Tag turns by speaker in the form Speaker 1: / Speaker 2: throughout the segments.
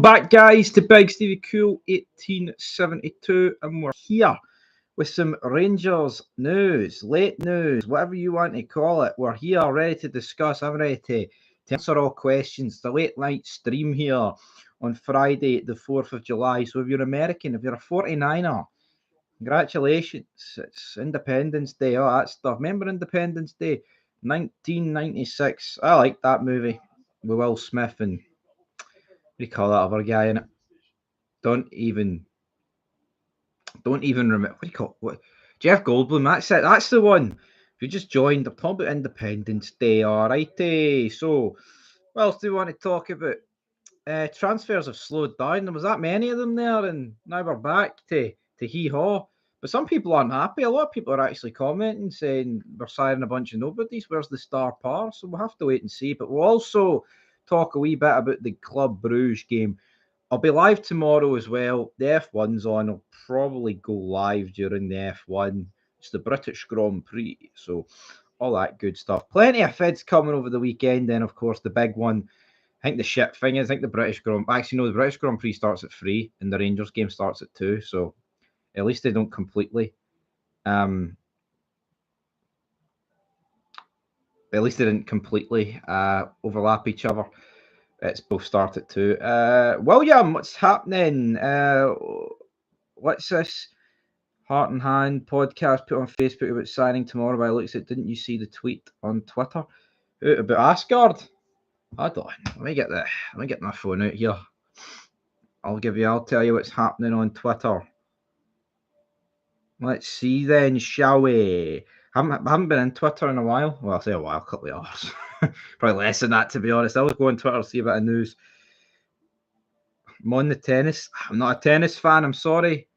Speaker 1: Back, guys, to Big Stevie Cool 1872, and we're here with some Rangers news, late news, whatever you want to call it. We're here ready to discuss. I'm ready to answer all questions. The late night stream here on Friday, the 4th of July. So if you're American, if you're a 49er, congratulations. It's Independence Day. Oh, that stuff. Remember Independence Day? 1996. I like that movie with Will Smith and what do you call that other guy in it? Don't even remember what do you call what Jeff Goldblum. That's it. That's the one. If you just joined, I'm talking about Independence Day. Alrighty. So, what else do we want to talk about? Transfers have slowed down. There was that many of them there, and now we're back to hee haw. But some people aren't happy. A lot of people are actually commenting saying we're signing a bunch of nobodies. Where's the star power? So we'll have to wait and see. But we'll also talk a wee bit about the Club Bruge game. I'll be live tomorrow as well. The F1's on. I'll probably go live during the F1. It's the British Grand Prix. So all that good stuff. Plenty of FIDs coming over the weekend. Then, of course, the big one. I think the shit thing is, I think the British Grand actually no, the British Grand Prix starts at 3 and the Rangers game starts at 2. So at least they don't completely overlap each other. It's both start at 2. William, what's happening? What's this? Heart and Hand podcast put on Facebook about signing tomorrow. By looks at, didn't you see the tweet on Twitter about Ascard? Hold on, let me get my phone out here. I'll tell you what's happening on Twitter. Let's see then, shall we? I haven't been in Twitter in a while. Well, I'll say a while, a couple of hours. Probably less than that, to be honest. I always go on Twitter to see a bit of news. I'm on the tennis. I'm not a tennis fan. I'm sorry.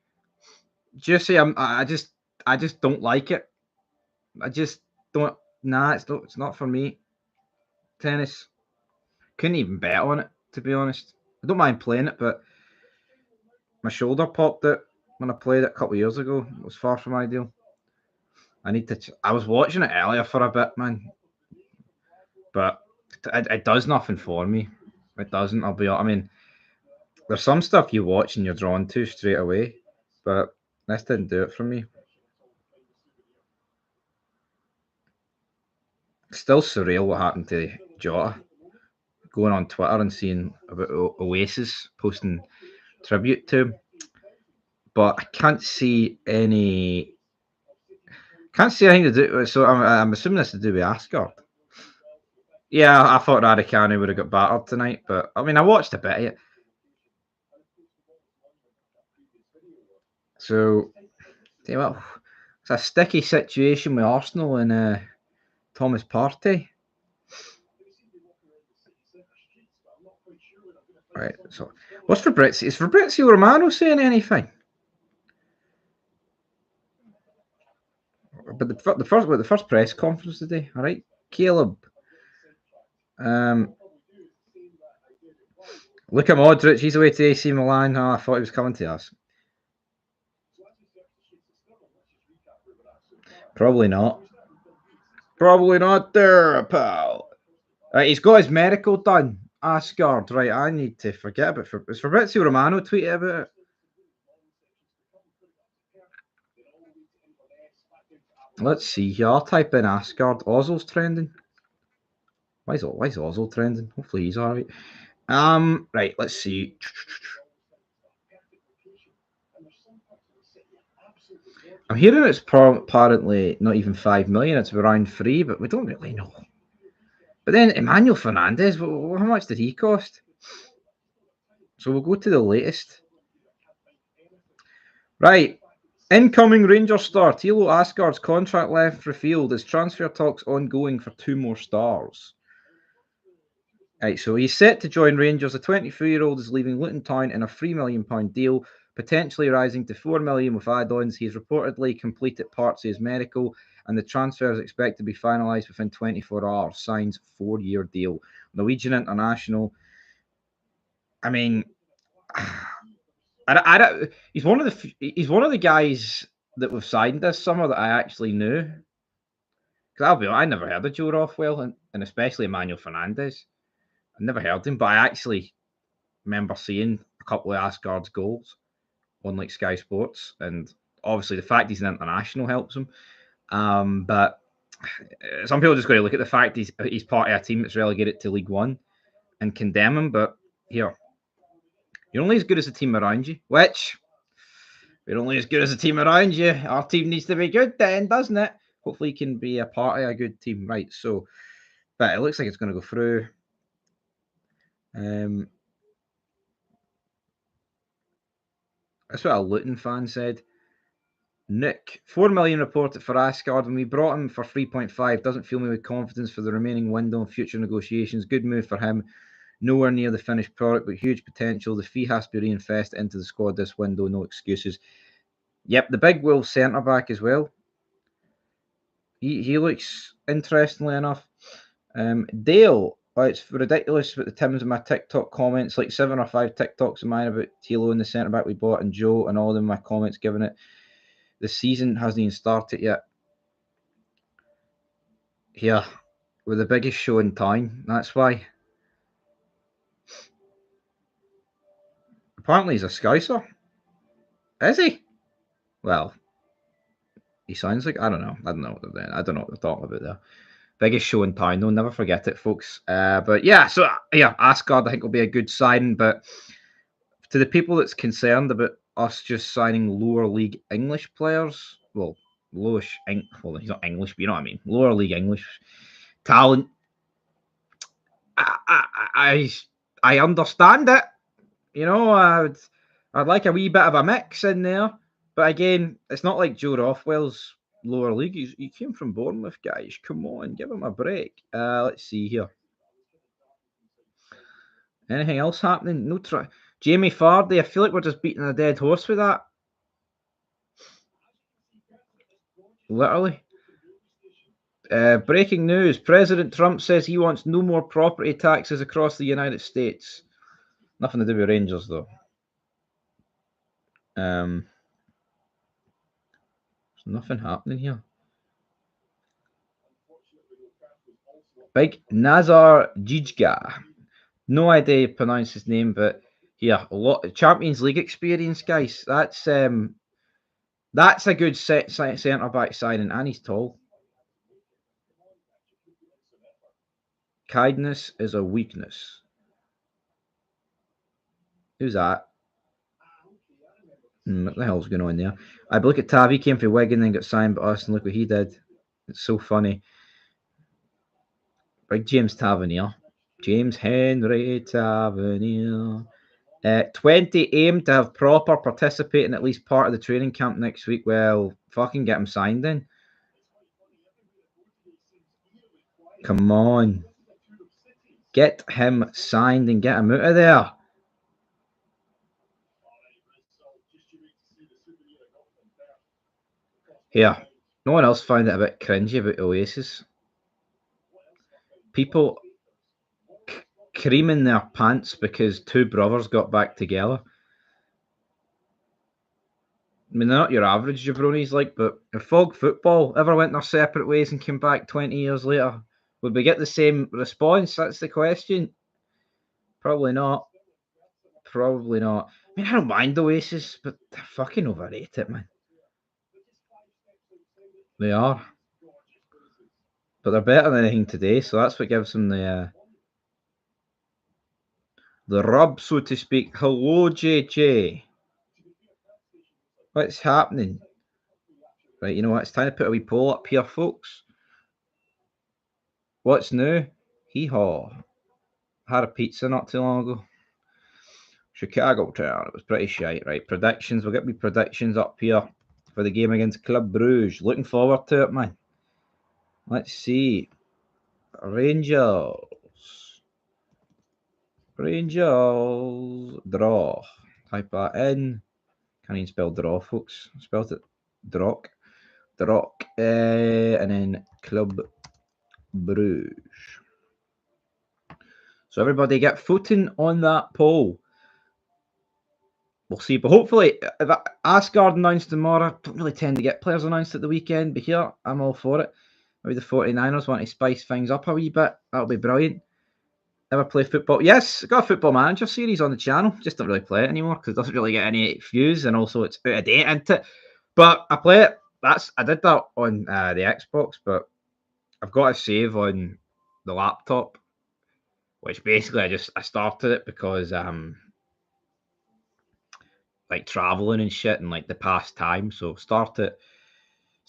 Speaker 1: Juicy, I just don't like it. I just don't. Nah, it's not for me. Tennis. Couldn't even bet on it, to be honest. I don't mind playing it, but my shoulder popped out when I played it a couple of years ago. It was far from ideal. I was watching it earlier for a bit, man, but it does nothing for me. It doesn't. I mean, there's some stuff you watch and you're drawn to straight away, but this didn't do it for me. Still surreal what happened to Jota. Going on Twitter and seeing about Oasis posting tribute to him, but I can't see anything to do. So I'm assuming this to do with Ascard. Yeah, I thought Radicani would have got battered tonight, but I mean, I watched a bit of it. So, well, it's a sticky situation with Arsenal and Thomas Partey. Right. So, what's Fabrizio? Is Fabrizio Romano saying anything? But the first press conference today. All right, Caleb. Look at Modric. He's away to AC Milan. Oh, I thought he was coming to us. Probably not. Probably not there, pal. Right, he's got his medical done. Ascard. Right, I need to forget about it. Is Fabrizio Romano tweeted about it? Let's see here. I'll type in Ascard. Ozil's trending. Why is Ozil trending? Hopefully he's alright. Right, let's see. I'm hearing it's apparently not even 5 million. It's around 3, but we don't really know. But then Emmanuel Fernandez, how much did he cost? So we'll go to the latest. Right. Incoming Rangers star Thilo Ascard's contract left revealed as transfer talks ongoing for 2 more stars. Right, so he's set to join Rangers. The 23-year-old is leaving Luton Town in a £3 million deal, potentially rising to £4 million with add-ons. He's reportedly completed parts of his medical, and the transfer is expected to be finalised within 24 hours. Signs 4-year deal. Norwegian international. I mean, I don't. He's one of the guys that we've signed this summer that I actually knew. Because I never heard of Joe Rothwell, and especially Emmanuel Fernandez. I never heard him, but I actually remember seeing a couple of Ascard's goals on like Sky Sports, and obviously the fact he's an international helps him. But some people just got to look at the fact he's part of a team that's relegated to League One and condemn him. But here, you're only as good as the team around you, which we're only as good as the team around you. Our team needs to be good then, doesn't it? Hopefully, he can be a part of a good team, right? So, but it looks like it's going to go through. That's what a Luton fan said. Nick, 4 million reported for Ascard, and we brought him for 3.5. Doesn't fill me with confidence for the remaining window and future negotiations. Good move for him. Nowhere near the finished product, but huge potential. The fee has to be reinvested into the squad this window. No excuses. Yep, the big Wolves centre back as well. He looks interestingly enough. Dale, it's ridiculous with the Tims in my TikTok comments. Like 7 or 5 TikToks of mine about Tilo and the centre back we bought, and Joe, and all of them my comments giving it. The season hasn't even started yet. Here, with the biggest show in time. That's why. Apparently, he's a Scouser. Is he? Well, he sounds like I don't know. I don't know what they're talking about there. Biggest show in town. No, never forget it, folks. But yeah, so yeah, Ascard I think will be a good sign. But to the people that's concerned about us just signing lower league English players, well, well, he's not English, but you know what I mean. Lower league English talent. I understand it. You know, I'd like a wee bit of a mix in there. But again, it's not like Joe Rothwell's lower league. He came from Bournemouth, guys. Come on, give him a break. Let's see here. Anything else happening? No Jamie Vardy. I feel like we're just beating a dead horse with that. Literally. Breaking news. President Trump says he wants no more property taxes across the United States. Nothing to do with Rangers, though. There's nothing happening here. Big Nazar Jijga. No idea you pronounce his name, but yeah, a lot of Champions League experience, guys. That's a good centre back signing, and he's tall. Kindness is a weakness. Who's that? What the hell's going on there? I look at Tav. He came for Wigan and got signed by us, and look what he did. It's so funny. Big James Tavernier. James Henry Tavernier. 20 aim to have proper participate in at least part of the training camp next week. Well, fucking get him signed in. Come on. Get him signed and get him out of there. Here. No one else found it a bit cringy about Oasis. People creaming their pants because two brothers got back together. I mean, they're not your average jabronis, like, but if Fog Football ever went their separate ways and came back 20 years later, would we get the same response? That's the question. Probably not. Probably not. I mean, I don't mind Oasis, but they're fucking overrated, man. They are. But they're better than anything today, so that's what gives them the rub, so to speak. Hello, JJ. What's happening? Right, you know what? It's time to put a wee poll up here, folks. What's new? Hee-haw. Had a pizza not too long ago. Chicago Town. It was pretty shite, right? Predictions. We'll get me predictions up here for the game against Club Bruge. Looking forward to it, man. Let's see. Rangers. Draw. Type that in. Can't even spell draw, folks. I spelled it Drock. And then Club Bruges. So everybody get footing on that poll. We'll see. But hopefully, if Ascard announced tomorrow, I don't really tend to get players announced at the weekend. But here, I'm all for it. Maybe the 49ers want to spice things up a wee bit. That'll be brilliant. Ever play football? Yes, I got a Football Manager series on the channel. Just don't really play it anymore because it doesn't really get any views, and also it's out of date, isn't it? But I play it. I did that on the Xbox, but I've got a save on the laptop, which basically I started it because like traveling and shit and like the past time. So started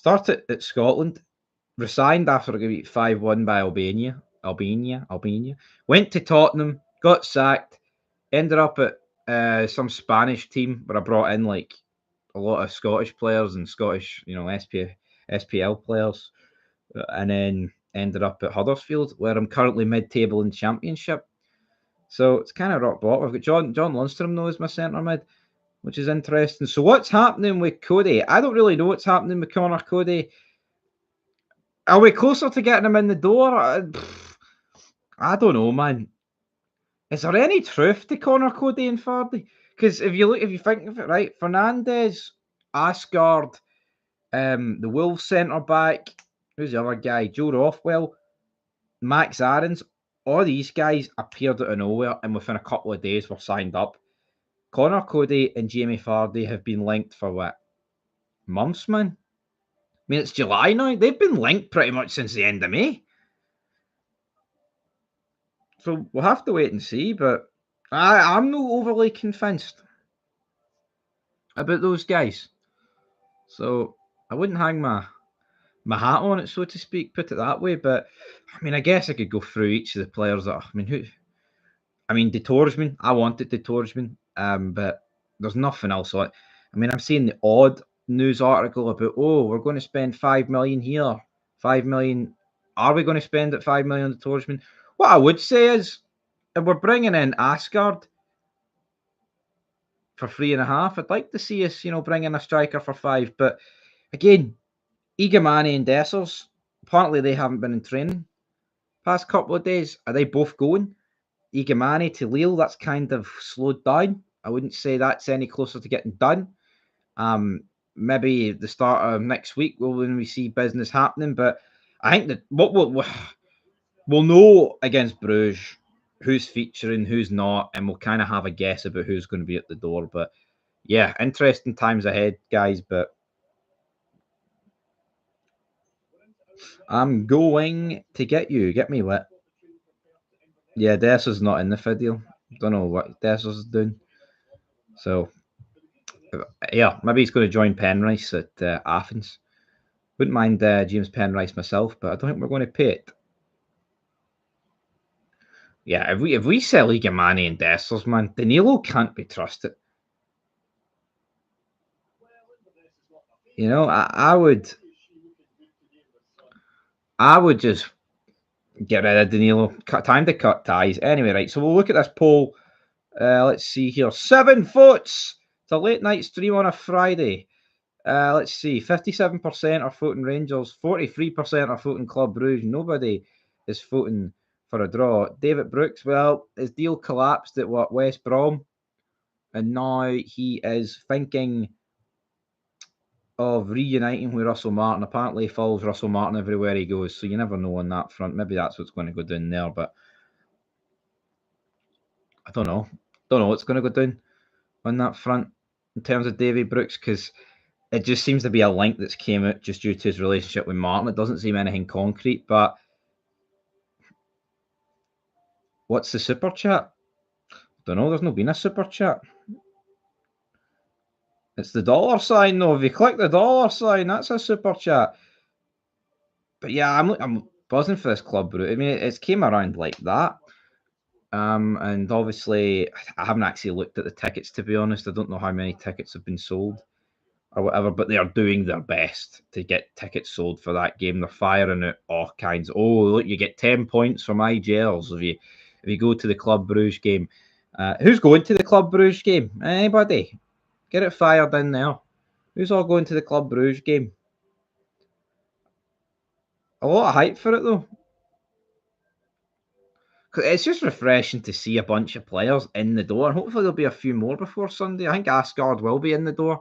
Speaker 1: at Scotland, resigned after I got beat 5-1 by Albania. Went to Tottenham, got sacked, ended up at some Spanish team where I brought in like a lot of Scottish players and Scottish, SPL players, and then ended up at Huddersfield, where I'm currently mid-table in Championship. So it's kind of rock bottom. I've got John Lundstrom now as my centre mid, which is interesting. So what's happening with Cody? I don't really know what's happening with Connor Cody. Are we closer to getting him in the door? I don't know, man. Is there any truth to Connor Cody and Fardy? Because if you think of it, right, Fernandez, Ascard, the Wolves centre back, who's the other guy? Joe Rothwell, Max Aarons, all these guys appeared out of nowhere and within a couple of days were signed up. Connor Cody and Jamie Vardy have been linked for what? Months, man? I mean, it's July now. They've been linked pretty much since the end of May. So we'll have to wait and see, but I'm not overly convinced about those guys. So I wouldn't hang my hat on it, so to speak, put it that way. But I mean, I guess I could go through each of the players that De Torsman, I wanted De Torsman, but there's nothing else on it. I mean, I'm seeing the odd news article about, oh, we're going to spend 5 million here, 5 million. Are we going to spend at 5 million on De Torsman? What I would say is, if we're bringing in Ascard for 3.5, I'd like to see us, bring in a striker for 5. But again, Igamani and Dessers, apparently they haven't been in training past couple of days. Are they both going? Igamani to Lille, that's kind of slowed down. I wouldn't say that's any closer to getting done. Maybe the start of next week when we see business happening. But I think that what we'll know against Bruges who's featuring, who's not, and we'll kind of have a guess about who's going to be at the door. But yeah, interesting times ahead, guys. But I'm going to get you. Get me lit. Yeah, Dessa's not in the video. Don't know what Dessa's doing. So, yeah, maybe he's going to join Penrice at Athens. Wouldn't mind James Penrice myself, but I don't think we're going to pay it. Yeah, if we sell Igamani and Dessers, man, Danilo can't be trusted. I would just get rid of Danilo. Time to cut ties. Anyway, right. So we'll look at this poll. Let's see here. 7 votes. It's a late night stream on a Friday. Let's see. 57% are voting Rangers. 43% are voting Club Bruges. Nobody is voting for a draw. David Brooks, well, his deal collapsed at West Brom, and now he is thinking of reuniting with Russell Martin. Apparently, he follows Russell Martin everywhere he goes, so you never know on that front. Maybe that's what's going to go down there, but I don't know. Don't know what's going to go down on that front in terms of David Brooks, because it just seems to be a link that's came out just due to his relationship with Martin. It doesn't seem anything concrete, but what's the super chat? Don't know. There's no been a super chat. It's the dollar sign, though. If you click the dollar sign, that's a super chat. But yeah, I'm buzzing for this club route. I mean, it's came around like that. And obviously, I haven't actually looked at the tickets, to be honest. I don't know how many tickets have been sold or whatever, but they are doing their best to get tickets sold for that game. They're firing out all kinds. Oh, look, you get 10 points from iGels if you go to the Club Bruges game. Who's going to the Club Bruges game? Anybody? Get it fired in there. Who's all going to the Club Bruges game? A lot of hype for it, though. It's just refreshing to see a bunch of players in the door. Hopefully there'll be a few more before Sunday. I think Ascard will be in the door.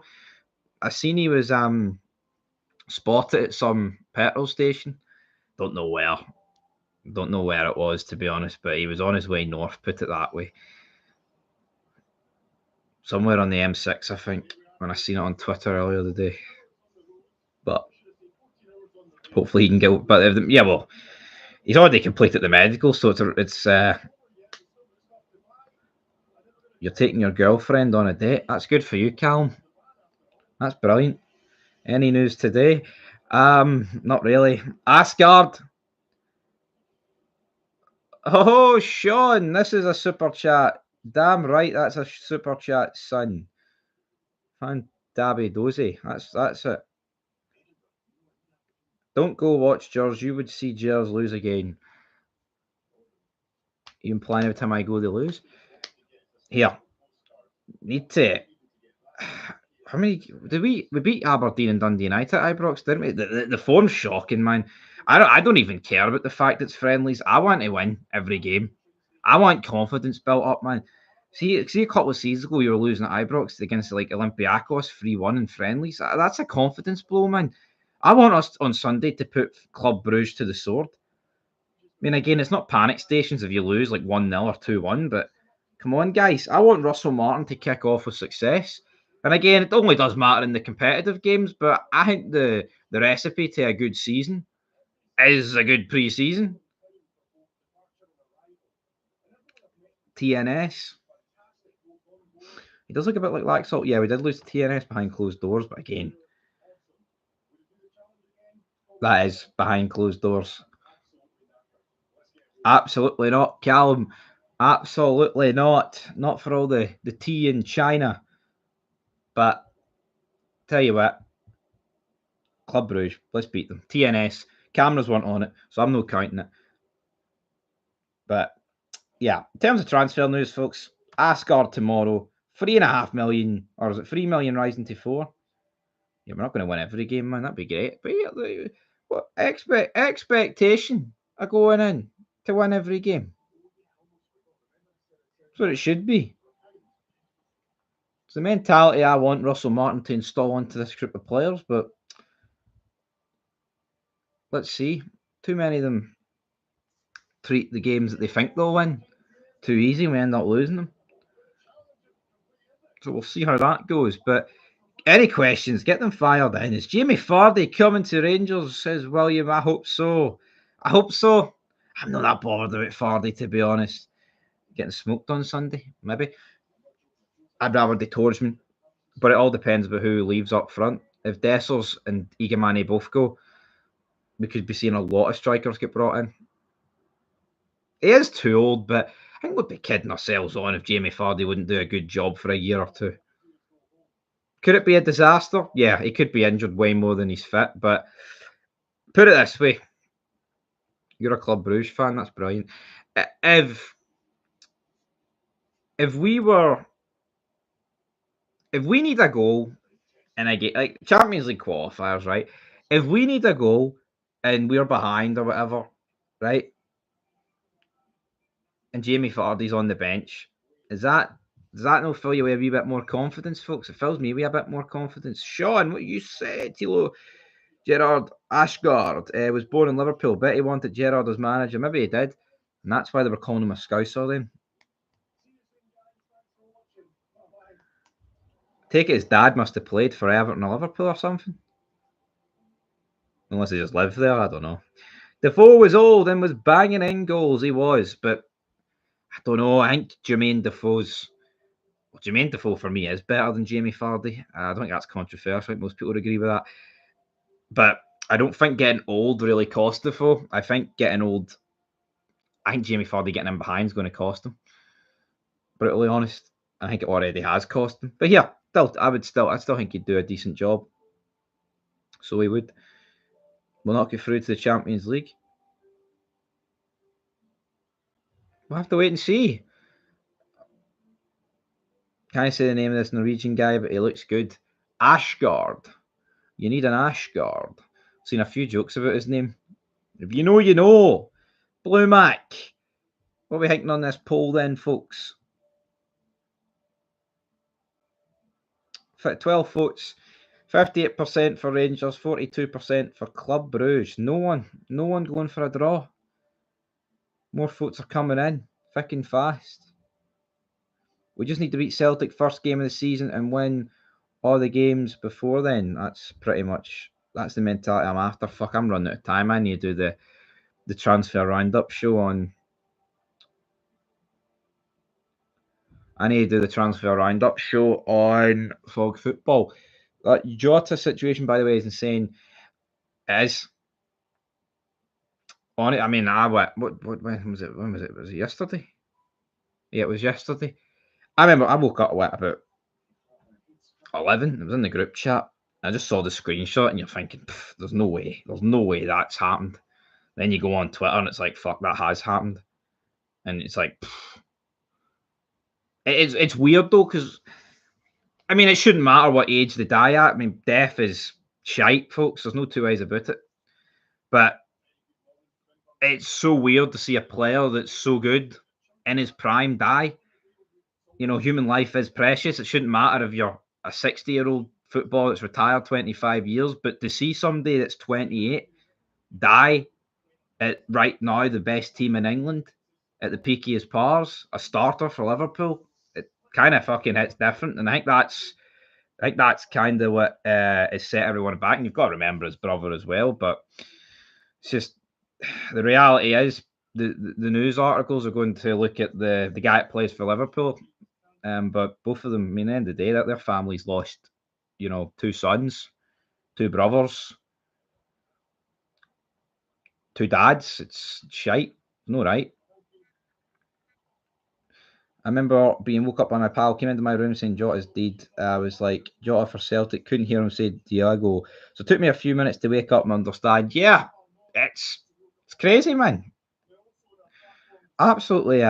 Speaker 1: I seen he was spotted at some petrol station. Don't know where. Don't know where it was, to be honest, but he was on his way north, put it that way. Somewhere on the M6, I think, when I seen it on Twitter earlier today. But hopefully he can get. But yeah, well, he's already completed the medical, so it's you're taking your girlfriend on a date. That's good for you, Callum. That's brilliant. Any news today? Not really. Ascard. Oh, Sean, this is a super chat. Damn right, that's a super chat, son. Fan Dabby Dozy. That's it. Don't go watch Gers. You would see Gers lose again. You implying every time I go, they lose? Here. Need to. How many did we beat Aberdeen and Dundee United at Ibrox, didn't we? The form's shocking, man. I don't even care about the fact it's friendlies. I want to win every game. I want confidence built up, man. See a couple of seasons ago, you were losing at Ibrox against like Olympiacos 3-1 in friendlies. That's a confidence blow, man. I want us on Sunday to put Club Bruges to the sword. I mean, again, it's not panic stations if you lose like 1-0 or 2-1, but come on, guys. I want Russell Martin to kick off with success. And again, it only does matter in the competitive games, but I think the recipe to a good season is a good pre-season. TNS. He does look a bit like Laxalt. Yeah, we did lose to TNS behind closed doors, but again, that is behind closed doors. Absolutely not, Callum. Absolutely not. Not for all the tea in China. But tell you what, Club Bruges, let's beat them. TNS, cameras weren't on it, so I'm not counting it. But yeah, in terms of transfer news, folks, Ascard tomorrow, 3.5 million, or is it 3 million rising to 4? Yeah, we're not going to win every game, man. That'd be great. But yeah, what expectation of going in to win every game? That's what it should be. It's the mentality I want Russell Martin to install into this group of players, but let's see. Too many of them treat the games that they think they'll win too easy and we end up losing them. So we'll see how that goes. But any questions, get them fired in. Is Jamie Vardy coming to Rangers? Says William. I hope so. I hope so. I'm not that bothered about Vardy, to be honest. Getting smoked on Sunday, maybe. I'd rather the Torsman, but it all depends about who leaves up front. If Dessers and Igamani both go, we could be seeing a lot of strikers get brought in. He is too old, but I think we'd be kidding ourselves on if Jamie Vardy wouldn't do a good job for a year or two. Could it be a disaster? Yeah, he could be injured way more than he's fit, but put it this way. You're a Club Bruges fan, that's brilliant. If we need a goal in a game like Champions League qualifiers, right? If we need a goal and we're behind or whatever, right? And Jamie Vardy's on the bench, does that not fill you with a wee bit more confidence, folks? It fills me with a bit more confidence. Sean, what you said, Tilo. Gerard Ascard was born in Liverpool. Bet he wanted Gerard as manager. Maybe he did. And that's why they were calling him a Scouser then. Take it his dad must have played for Everton or Liverpool or something. Unless he just lived there, I don't know. Defoe was old and was banging in goals, he was. But I don't know, I think Jermaine Defoe for me is better than Jamie Vardy. I don't think that's controversial. I think most people would agree with that. But I don't think getting old really cost Defoe. I think Jamie Vardy getting in behind is going to cost him. Brutally honest, I think it already has cost him. But yeah, I still think he'd do a decent job. So he would. We'll not get through to the Champions League. We'll have to wait and see. Can't say the name of this Norwegian guy, but he looks good. Ascard. You need an Ascard. Seen a few jokes about his name. If you know, you know. Blue Mac. What are we thinking on this poll then, folks? 12 votes. 58% for Rangers, 42% for Club Bruges. No one going for a draw. More votes are coming in, thick and fast. We just need to beat Celtic first game of the season and win all the games before then. That's the mentality I'm after. Fuck, I'm running out of time. I need to do the transfer roundup show on. I need to do the transfer roundup show on Fog Football. That Jota situation, by the way, is insane. It is on it. I mean, what when was it? When was it? Was it yesterday? Yeah, it was yesterday. I remember I woke up at about 11. It was in the group chat. I just saw the screenshot, and you're thinking, "There's no way. There's no way that's happened." Then you go on Twitter, and it's like, "Fuck, that has happened," and it's like, it's weird though, because I mean, it shouldn't matter what age they die at. I mean, death is shite, folks. There's no two ways about it. But it's so weird to see a player that's so good in his prime die. You know, human life is precious. It shouldn't matter if you're a 60-year-old footballer that's retired 25 years, but to see somebody that's 28 die at right now the best team in England at the peak of his powers, a starter for Liverpool, it kind of fucking hits different. And I think that's kind of what has set everyone back. And you've got to remember his brother as well. But it's just the reality is the news articles are going to look at the guy that plays for Liverpool. But both of them, I mean, at the end of the day, that their families lost, you know, two sons, two brothers, two dads. It's shite. No right. I remember being woke up by my pal, came into my room saying Jota's dead. I was like, Jota for Celtic, couldn't hear him say Diago. So it took me a few minutes to wake up and understand. Yeah, it's crazy, man. Absolutely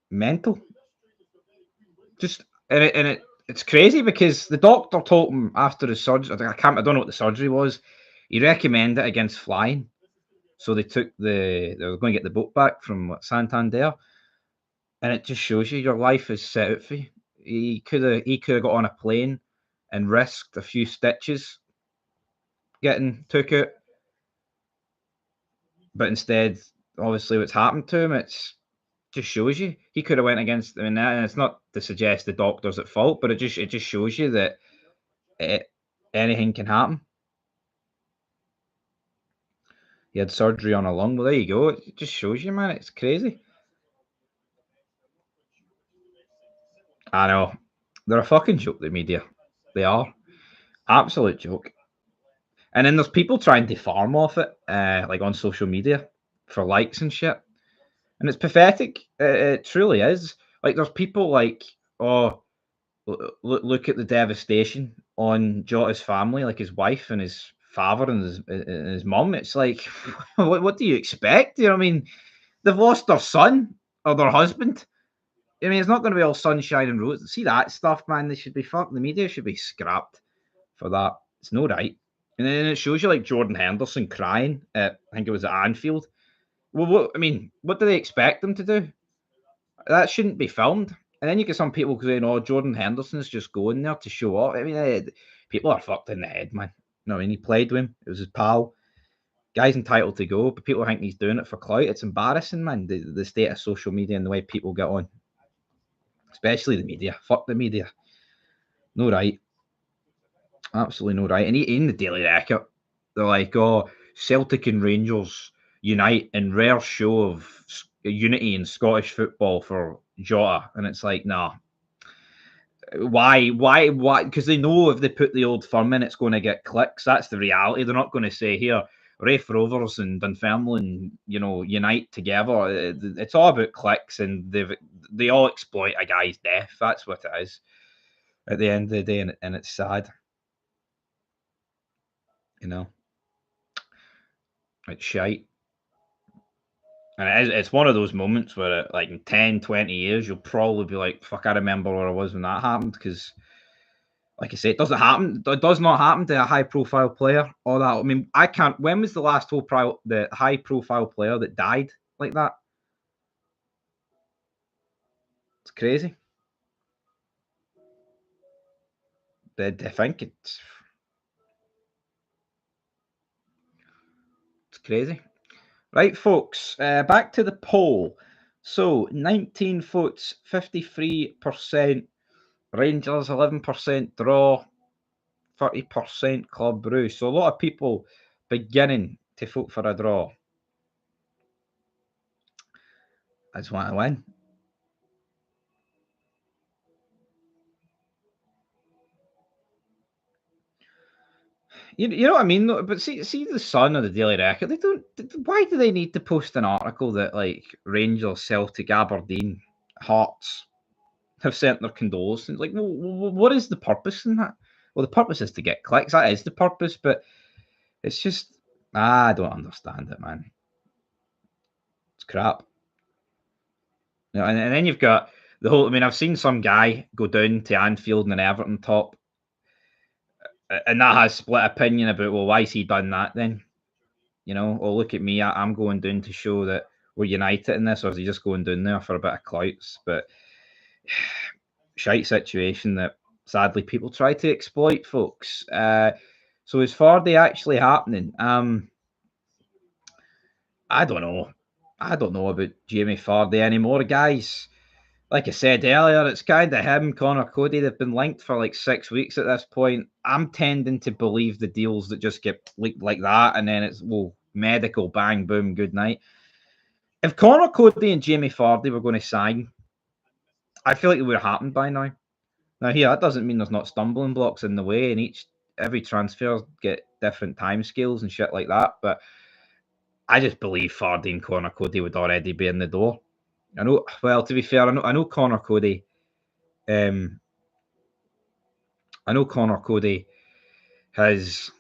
Speaker 1: mental. Just it's crazy because the doctor told him after his surgery. I don't know what the surgery was. He recommended it against flying. So they were going to get the boat back from Santander, and it just shows you your life is set out for you. He could have got on a plane and risked a few stitches getting took out, but instead, obviously, what's happened to him, it's just shows you he could have went against. I mean, and it's not to suggest the doctor's at fault, but it just shows you that it, anything can happen. He had surgery on a lung. Well, there you go. It just shows you, man. It's crazy. I know. They're a fucking joke, the media. They are. Absolute joke. And then there's people trying to farm off it, like on social media for likes and shit. And it's pathetic. It truly is. Like, there's people like, oh, look at the devastation on Jota's family, like his wife and his father and his mum. It's like, what do you expect? You know what I mean? They've lost their son or their husband. I mean, it's not going to be all sunshine and roses. See that stuff, man? They should be fucked. The media should be scrapped for that. It's no right. And then it shows you like Jordan Henderson crying at, I think it was at Anfield. Well, what do they expect them to do? That shouldn't be filmed. And then you get some people saying, "Oh, Jordan Henderson's just going there to show off." I mean, people are fucked in the head, man. No, I mean, he played with him. It was his pal. Guy's entitled to go, but people think he's doing it for clout. It's embarrassing, man. The state of social media and the way people get on, especially the media. Fuck the media. No right. Absolutely no right. And in the Daily Record, they're like, "Oh, Celtic and Rangers unite in rare show of unity in Scottish football for Jota," and it's like, nah. Why? Because they know if they put the old firm in, it's going to get clicks. That's the reality. They're not going to say here, Rafe Rovers and Dunfermline, unite together. It's all about clicks, and they all exploit a guy's death. That's what it is at the end of the day, and it's sad. You know, it's shite. And it's one of those moments where, like, in 10, 20 years, you'll probably be like, fuck, I remember where I was when that happened. Because, like I say, it doesn't happen. It does not happen to a high profile player or that. I mean, I can't. When was the last the high profile player that died like that? It's crazy. I think it's crazy. Right, folks, back to the poll. So 19 votes, 53%. Rangers, 11% draw, 30% Club Bruge. So a lot of people beginning to vote for a draw. I just want to win. You know what I mean? But see the Sun or the Daily Record. They don't. Why do they need to post an article that like Rangers, Celtic, Aberdeen, Hearts have sent their condolences? Like, what is the purpose in that? Well, the purpose is to get clicks. That is the purpose. But it's just I don't understand it, man. It's crap. You know, and then you've got the whole. I mean, I've seen some guy go down to Anfield in an Everton top, and that has split opinion about well, why's he done that then? You know, oh look at me, I'm going down to show that we're united in this, or is he just going down there for a bit of clouts? But shite situation that sadly people try to exploit, folks. So is Fardy actually happening? I don't know. I don't know about Jamie Fardy anymore, guys. Like I said earlier, it's kind of him, Connor Cody. They've been linked for like 6 weeks at this point. I'm tending to believe the deals that just get leaked like that, and then it's well, medical, bang, boom, good night. If Connor Cody and Jamie Fardy were going to sign, I feel like it would have happened by now. Now, here that doesn't mean there's not stumbling blocks in the way, and every transfer get different timescales and shit like that. But I just believe Fardy and Connor Cody would already be in the door. I know. Well, to be fair, I know Connor Cody. Um, I know Connor Cody has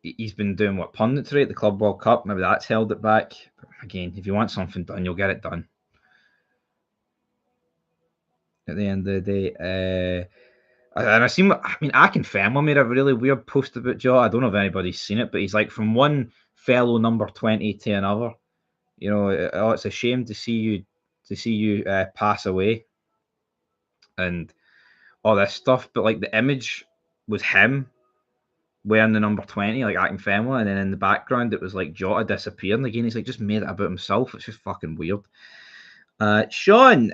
Speaker 1: he's been doing what punditry at the Club World Cup. Maybe that's held it back. But again, if you want something done, you'll get it done. At the end of the day, and I mean, Akinfenwa made a really weird post about Joe. I don't know if anybody's seen it, but he's like from one fellow number 20 to another. You know, oh, it's a shame to see you pass away, and all this stuff. But like the image was him wearing the number 20, like Akinfenwa, and then in the background it was like Jota disappearing again. He's like just made it about himself. It's just fucking weird. Sean,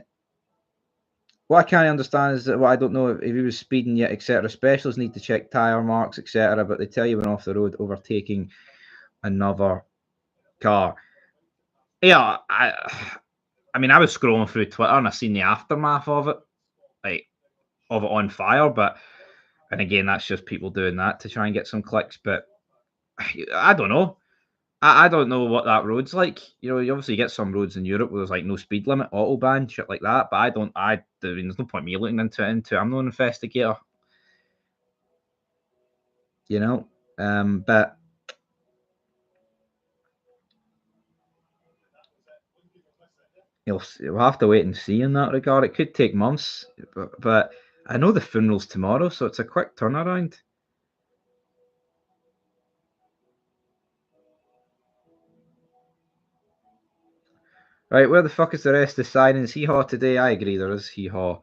Speaker 1: what I can't understand is that what I don't know if he was speeding yet, etc. Specialists need to check tyre marks, etc. But they tell you when off the road overtaking another car. Yeah, I mean, I was scrolling through Twitter and I seen the aftermath of it, like of it on fire. But and again, that's just people doing that to try and get some clicks. But I don't know. I don't know what that road's like. You know, you obviously get some roads in Europe where there's like no speed limit, autobahn, shit like that. But I mean, there's no point me looking into it. I'm no investigator. You know, but we'll have to wait and see in that regard. It could take months, but I know the funeral's tomorrow, so it's a quick turnaround. Right, where the fuck is the rest of the signings? Hee-haw today. I agree, there is hee-haw.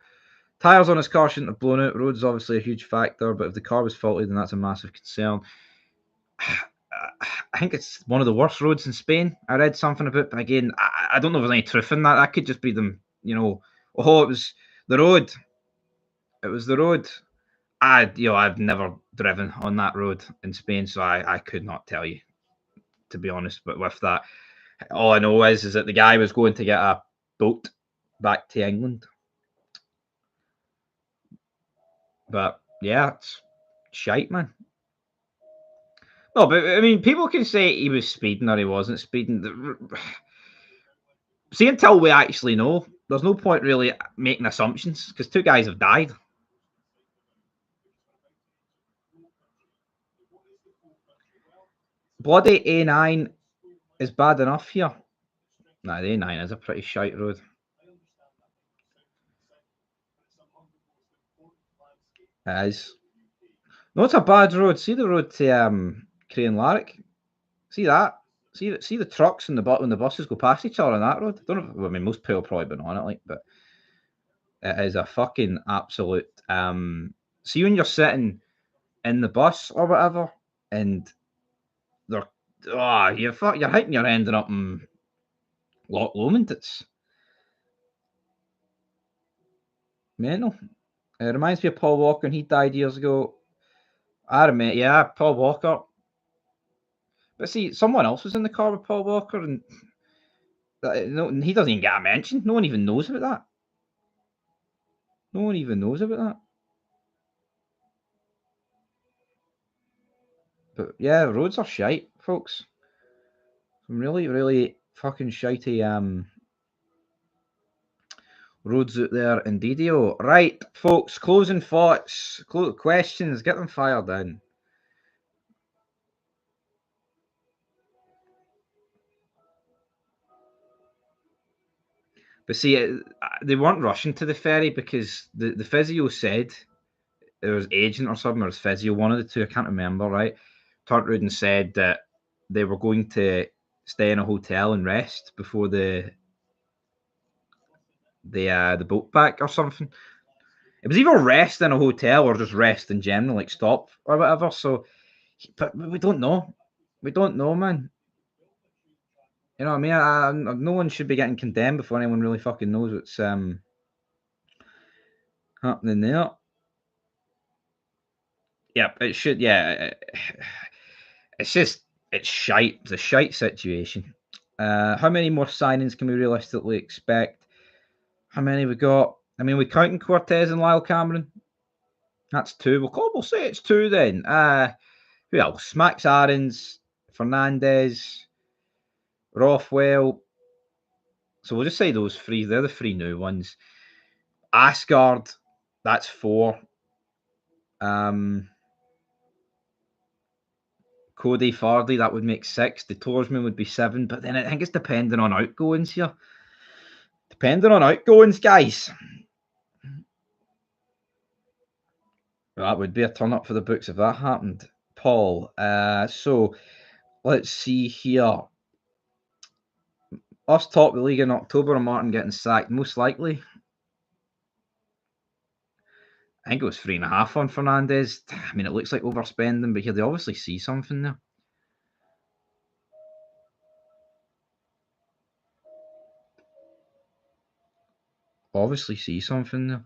Speaker 1: Tyres on his car shouldn't have blown out. Road's obviously a huge factor, but if the car was faulty, then that's a massive concern. I think it's one of the worst roads in Spain. I read something about, but again, I don't know if there's any truth in that. That could just be them, you know. Oh, it was the road. It was the road. I've never driven on that road in Spain, so I could not tell you, to be honest. But with that, all I know is that the guy was going to get a boat back to England. But yeah, it's shite, man. No, but I mean, people can say he was speeding or he wasn't speeding. See, until we actually know, there's no point really making assumptions because two guys have died. Bloody A9 is bad enough here. Nah, the A9 is a pretty shite road. It is. No, it's a bad road. See the road to Crane Larrick? See that? See the trucks and when the buses go past each other on that road? I don't know. I mean, most people probably been on it, like, but it is a fucking absolute. See when you're sitting in the bus or whatever, and they're you're hitting you're ending up in Loch Lomond. It's mental. It reminds me of Paul Walker, and he died years ago. I remember, yeah, Paul Walker. But see, someone else was in the car with Paul Walker, and no, he doesn't even get a mention. No one even knows about that. No one even knows about that. But yeah, roads are shite, folks. Some really, really fucking shitey roads out there indeed. Right, folks, closing thoughts, questions, get them fired in. But see, they weren't rushing to the ferry because the physio said it was agent or something, or his physio, one of the two, I can't remember, right? Turned around and said that they were going to stay in a hotel and rest before the boat back or something. It was either rest in a hotel or just rest in general, like stop or whatever. So, but we don't know. We don't know, man. You know what I mean? No one should be getting condemned before anyone really fucking knows what's happening there. Yep, it should. Yeah, it's just it's shite. It's a shite situation. How many more signings can we realistically expect? How many we got? I mean, we counting Cortez and Lyle Cameron. That's two. We'll say it's two then. Who else? Max Aarons, Fernandez, Rothwell. So we'll just say those three. They're the three new ones. Ascard, that's four. Cody Fardy, that would make six. The Torsman would be seven. But then I think it's depending on outgoings here. Depending on outgoings, guys. Well, that would be a turn up for the books if that happened. Paul. So let's see here. Us top the league in October and Martin getting sacked, most likely. I think it was 3.5 on Fernandez. I mean, it looks like overspending, but here they obviously see something there. Obviously see something there.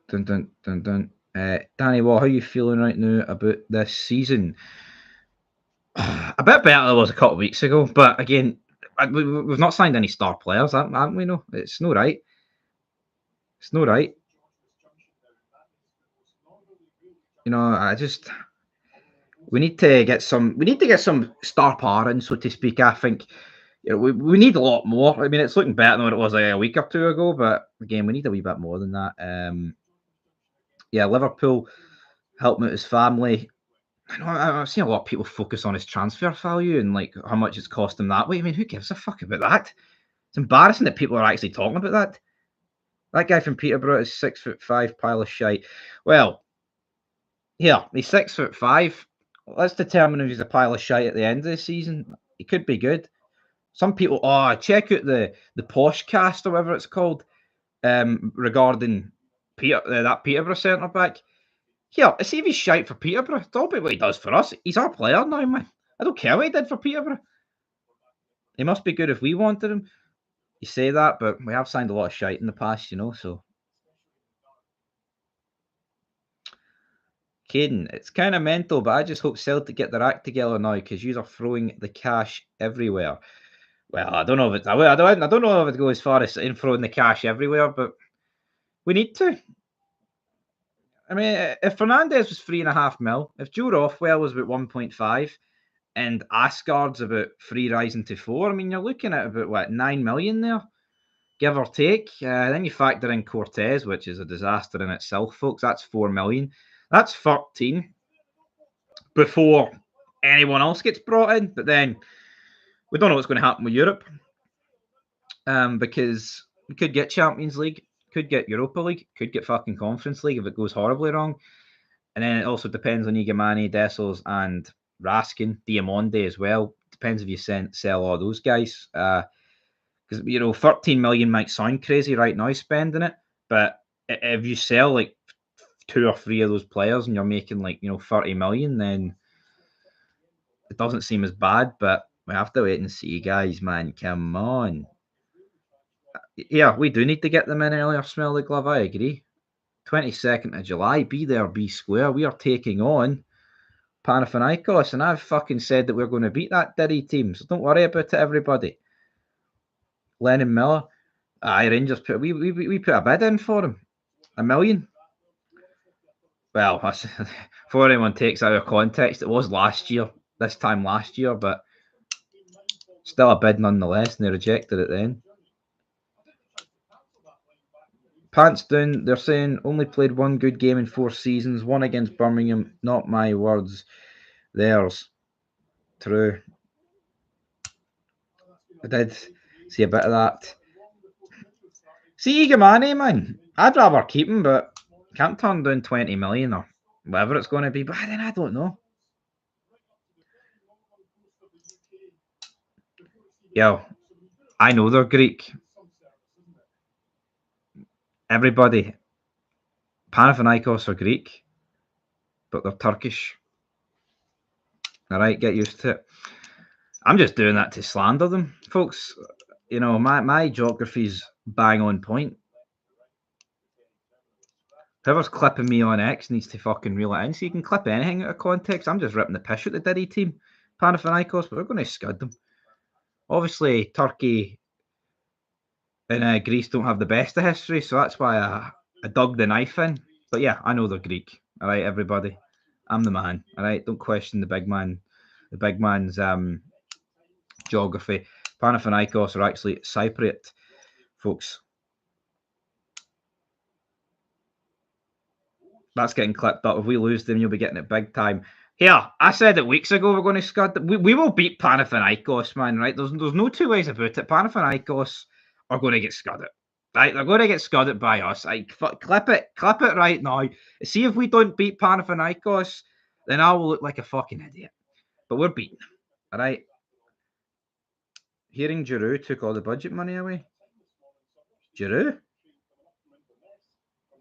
Speaker 1: Dun, dun, dun, dun. Danny, how are you feeling right now about this season? A bit better than it was a couple of weeks ago, but again, we've not signed any star players, haven't we? No, it's no right. It's no right. You know, we need to get some star power in, so to speak. I think we need a lot more. I mean, it's looking better than what it was a week or two ago, but again, we need a wee bit more than that. Yeah, Liverpool helping out his family. I know I've seen a lot of people focus on his transfer value and like how much it's cost him that way. I mean, who gives a fuck about that? It's embarrassing that people are actually talking about that. That guy from Peterborough is 6'5" pile of shite. Well, here he's 6'5". Let's determine if he's a pile of shite at the end of the season. He could be good. Some people, check out the posh cast or whatever it's called, regarding that Peterborough centre back. Here, see if he's shite for Peterborough. It's all about what he does for us. He's our player now, man. I don't care what he did for Peterborough. He must be good if we wanted him. You say that, but we have signed a lot of shite in the past, so. Caden, it's kind of mental, but I just hope Celtic get their act together now because you are throwing the cash everywhere. Well, I don't know if I don't know if it goes as far as throwing the cash everywhere, but we need to. I mean, if Fernandez was 3.5 mil, if Joe Rothwell was about 1.5, and Ascard's about 3 rising to 4, I mean, you're looking at about 9 million there, give or take. Then you factor in Cortez, which is a disaster in itself, folks. That's 4 million. That's 13 before anyone else gets brought in. But then we don't know what's going to happen with Europe, because we could get Champions League, could get Europa League, could get fucking Conference League if it goes horribly wrong. And then it also depends on Igamani, Dessels, and Raskin, Diamonde as well. Depends if you sell all those guys. Because 13 million might sound crazy right now spending it, but if you sell like 2 or 3 of those players and you're making like 30 million, then it doesn't seem as bad. But we have to wait and see, guys. Man, come on. Yeah, we do need to get them in earlier. Smell the glove. I agree. 22nd of July. Be there, be square. We are taking on Panathinaikos, and I've fucking said that we're going to beat that Derry team. So don't worry about it, everybody. Lennon Miller. Rangers we put a bid in for him. $1 million. Well, before anyone takes out of context, it was last year, this time last year, but still a bid nonetheless, and they rejected it then. Pants down, they're saying only played one good game in 4 seasons, one against Birmingham. Not my words, theirs. True. I did see a bit of that. See, Igamani, man, I'd rather keep him, but can't turn down 20 million or whatever it's going to be. But then I don't know. Yo, I know they're Greek. Everybody, Panathinaikos are Greek, but they're Turkish. All right, get used to it. I'm just doing that to slander them, folks. My geography's bang on point. Whoever's clipping me on X needs to fucking reel it in. So you can clip anything out of context. I'm just ripping the piss out the Derry team, Panathinaikos, but we're going to scud them. Obviously, Turkey and Greece don't have the best of history, so that's why I dug the knife in. But yeah, I know they're Greek. All right, everybody. I'm the man. All right, don't question the big man. The big man's geography. Panathinaikos are actually Cypriot, folks. That's getting clipped up. If we lose them, you'll be getting it big time. Here, I said it weeks ago we're going to scud them. We will beat Panathinaikos, man, right? There's no two ways about it. Panathinaikos are going to get scudded. Right? They're going to get scudded by us. Clip it right now. See if we don't beat Panathinaikos, then I will look like a fucking idiot. But we're beating them. All right? Hearing Giroud took all the budget money away. Giroud?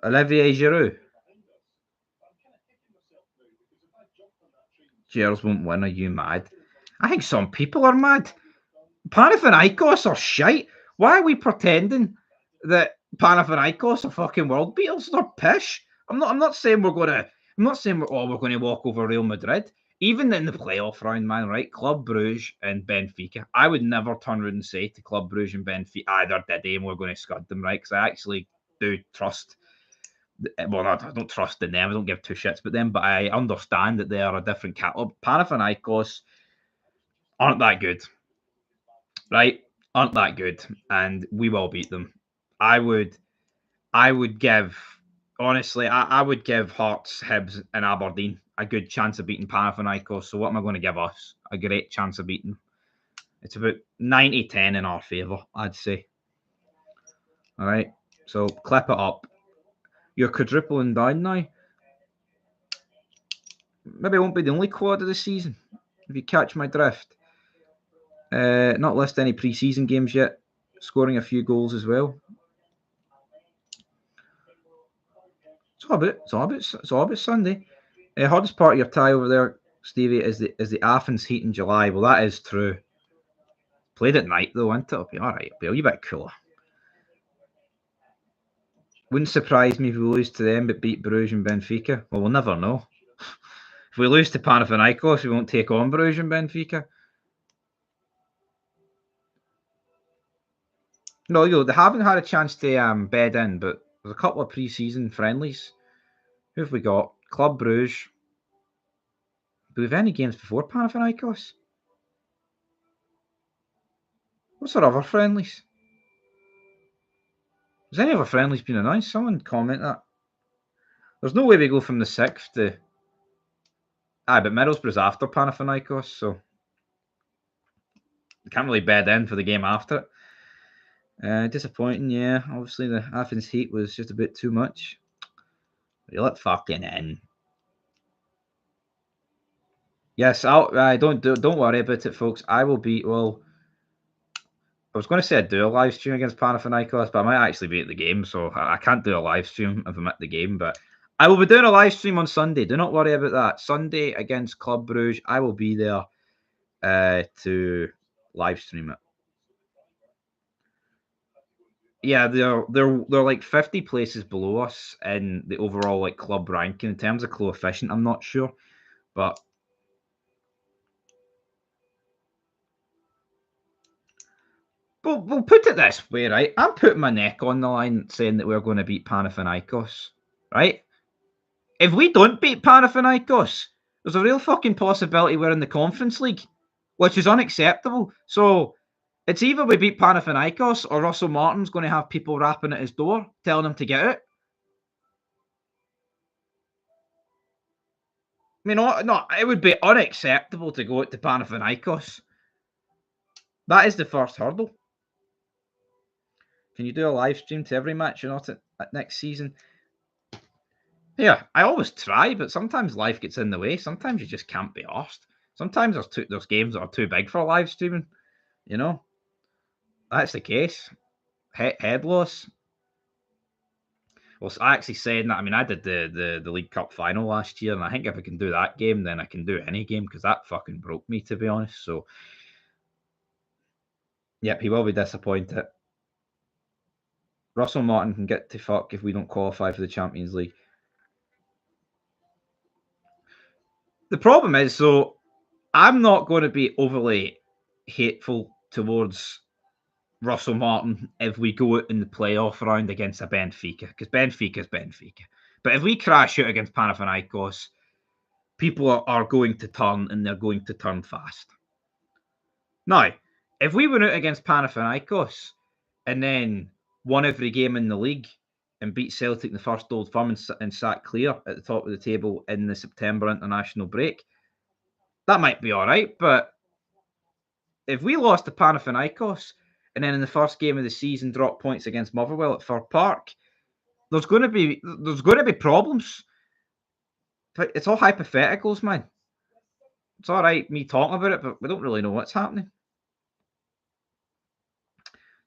Speaker 1: Olivier Giroud? Gers won't win. Are you mad? I think some people are mad. Panathinaikos are shite. Why are we pretending that Panathinaikos are fucking world beaters? They're pish. I'm not saying we're going to walk over Real Madrid. Even in the playoff round, man, right? Club Bruges and Benfica. I would never turn around and say to Club Bruges and Benfica, either did and we're going to scud them, right? Because I actually do trust. Well, I don't trust in them. I don't give two shits about them, but I understand that they are a different catalogue. Panathinaikos aren't that good, right? Aren't that good, and we will beat them. I would give, honestly, I would give Hearts, Hibs, and Aberdeen a good chance of beating Panathinaikos. So what am I going to give us? A great chance of beating. It's about 90-10 in our favour, I'd say. All right, so clip it up. You're quadrupling down now. Maybe it won't be the only quad of the season, if you catch my drift. Not list any pre-season games yet. Scoring a few goals as well. It's all about Sunday. Hardest part of your tie over there, Stevie, is the Athens heat in July. Well, that is true. Played at night though, won't it? It'll be all right. It'll be a wee bit cooler. Wouldn't surprise me if we lose to them but beat Bruges and Benfica. Well, we'll never know. If we lose to Panathinaikos, we won't take on Bruges and Benfica. No, they haven't had a chance to bed in, but there's a couple of pre-season friendlies. Who have we got? Club Bruges. Do we have any games before Panathinaikos? What's our other friendlies? Has any other friendlies been announced? Someone comment that. There's no way we go from the 6th to... but Middlesbrough's after Panathinaikos, so... We can't really bed in for the game after it. Disappointing, yeah. Obviously, the Athens heat was just a bit too much. Reel it fucking in. Yes, don't worry about it, folks. I will be... Well, I was going to say I'd do a live stream against Panathinaikos, but I might actually be at the game, so I can't do a live stream if I'm at the game, but I will be doing a live stream on Sunday. Do not worry about that. Sunday against Club Bruge. I will be there to live stream it. Yeah, they're like 50 places below us in the overall like club ranking in terms of coefficient. I'm not sure, but we'll put it this way, right? I'm putting my neck on the line saying that we're going to beat Panathinaikos, right? If we don't beat Panathinaikos, there's a real fucking possibility we're in the Conference League, which is unacceptable. So it's either we beat Panathinaikos or Russell Martin's going to have people rapping at his door telling him to get out. I mean, no, it would be unacceptable to go out to Panathinaikos. That is the first hurdle. Can you do a live stream to every match or not at next season? Yeah, I always try, but sometimes life gets in the way. Sometimes you just can't be asked. Sometimes there's games that are too big for live streaming. You know, that's the case. Head loss. Well, I actually saying that. I mean, I did the League Cup final last year, and I think if I can do that game, then I can do any game because that fucking broke me, to be honest. So, yep, he will be disappointed. Russell Martin can get to fuck if we don't qualify for the Champions League. The problem is, so I'm not going to be overly hateful towards Russell Martin if we go out in the playoff round against a Benfica, because Benfica is Benfica. But if we crash out against Panathinaikos, people are going to turn, and they're going to turn fast. Now, if we went out against Panathinaikos and then won every game in the league and beat Celtic in the first Old Firm and sat clear at the top of the table in the September international break, that might be all right. But if we lost to Panathinaikos and then in the first game of the season dropped points against Motherwell at Fir Park, there's going to be problems. It's all hypotheticals, man. It's all right me talking about it, but we don't really know what's happening.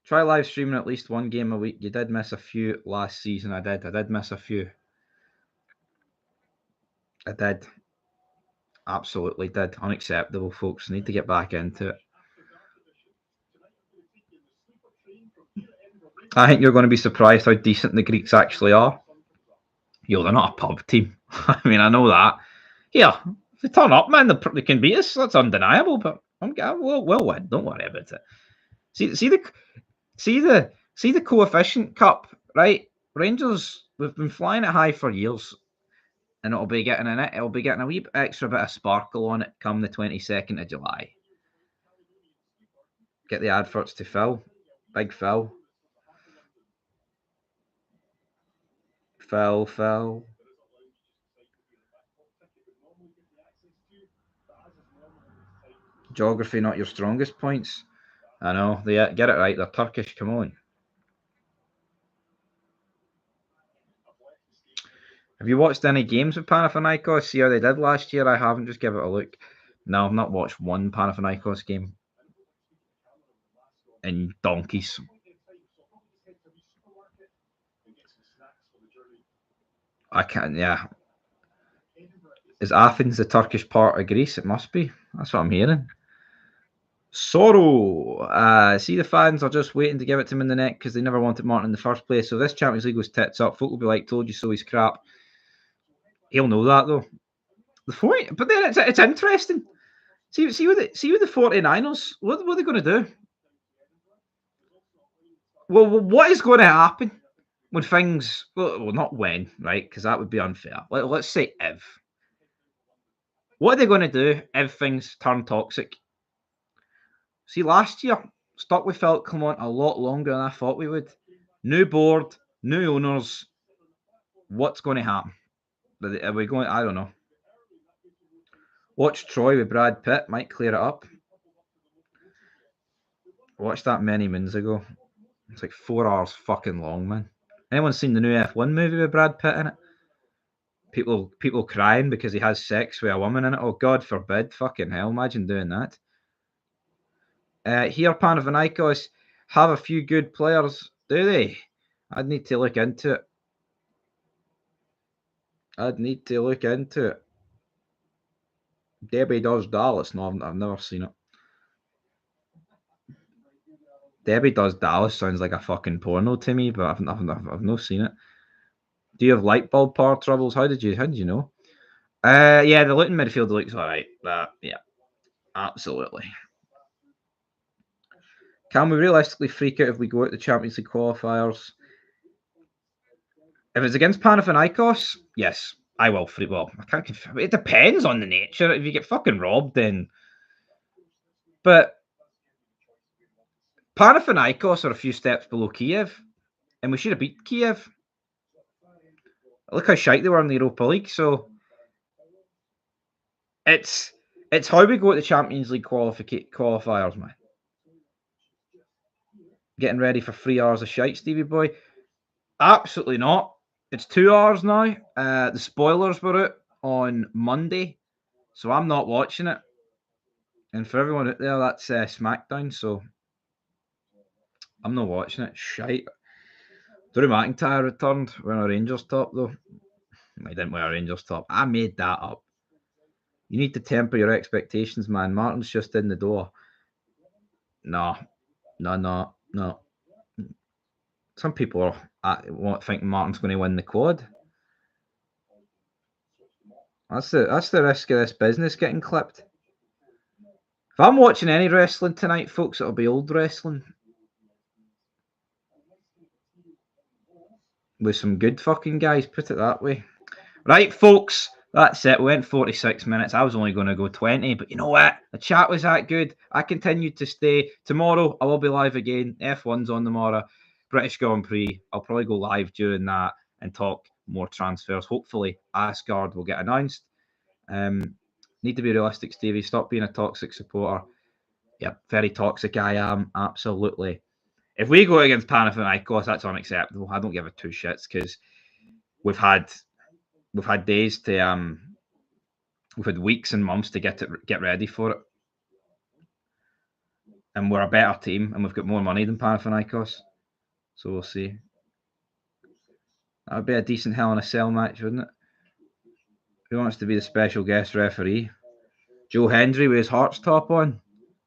Speaker 1: Try live streaming at least one game a week. You did miss a few last season. I did miss a few. I did. Absolutely did. Unacceptable, folks. Need to get back into it. I think you're going to be surprised how decent the Greeks actually are. Yo, they're not a pub team. I mean, I know that. Yeah, if they turn up, man, they can beat us. That's undeniable. But we'll win. Don't worry about it. See the coefficient cup, right? Rangers, we've been flying it high for years, and it'll be getting a wee extra bit of sparkle on it come the 22nd of July. Get the adverts to Phil, Big Phil. Phil. Geography not your strongest points. I know. They get it right. They're Turkish. Come on. Have you watched any games with Panathinaikos? See how they did last year? I haven't. Just give it a look. No, I've not watched one Panathinaikos game in donkeys. I can't. Yeah. Is Athens the Turkish part of Greece? It must be. That's what I'm hearing. Sorrow. See, the fans are just waiting to give it to him in the neck because they never wanted Martin in the first place. So this Champions League was tits up. Folk will be like, "Told you so." He's crap. He'll know that though. The 40, but then it's interesting. See with the 49ers. What are they going to do? Well, what is going to happen when things? Well, not when, right? Because that would be unfair. Let's say if. What are they going to do if things turn toxic? See, last year, stuck with Philip Clement a lot longer than I thought we would. New board, new owners. What's going to happen? Are we going? I don't know. Watch Troy with Brad Pitt. Might clear it up. Watched that many moons ago. It's like 4 hours fucking long, man. Anyone seen the new F1 movie with Brad Pitt in it? People crying because he has sex with a woman in it. Oh, God forbid. Fucking hell. Imagine doing that. Here, Panathinaikos have a few good players, do they? I'd need to look into it. I'd need to look into it. Debbie Does Dallas. No, I've never seen it. Debbie Does Dallas sounds like a fucking porno to me, but I've not seen it. Do you have light bulb power troubles? How did you know? Yeah, the Luton midfield looks alright. Yeah, absolutely. Can we realistically freak out if we go out the Champions League qualifiers? If it's against Panathinaikos, yes, I will freak. Well, I can't. It depends on the nature. If you get fucking robbed, then. But Panathinaikos are a few steps below Kiev, and we should have beat Kiev. Look how shite they were in the Europa League. So it's how we go to the Champions League qualifiers, man. Getting ready for 3 hours of shite, Stevie boy. Absolutely not. It's 2 hours now. The spoilers were out on Monday, so I'm not watching it. And for everyone out there, that's SmackDown, so I'm not watching it. Shite. Drew McIntyre returned wearing a Rangers top, though. I didn't wear a Rangers top. I made that up. You need to temper your expectations, man. Martin's just in the door. No. Some people are think Martin's going to win the quad. That's the risk of this business getting clipped. If I'm watching any wrestling tonight, folks, it'll be old wrestling. With some good fucking guys, put it that way. Right, folks, that's it. We went 46 minutes. I was only going to go 20, but you know what? The chat was that good. I continued to stay. Tomorrow, I will be live again. F1's on tomorrow. British Grand Prix. I'll probably go live during that and talk more transfers. Hopefully, Ascard will get announced. Need to be realistic, Stevie. Stop being a toxic supporter. Yeah, very toxic I am. Absolutely. If we go against Panathinaikos, that's unacceptable. I don't give a two shits because we've had days to we've had weeks and months to get ready for it, and we're a better team and we've got more money than Panathinaikos, so we'll see. That would be a decent Hell in a Cell match, wouldn't it? Who wants to be the special guest referee? Joe Hendry with his Hearts top on,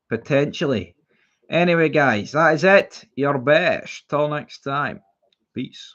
Speaker 1: potentially. Anyway, guys, that is it. Your best. Till next time. Peace.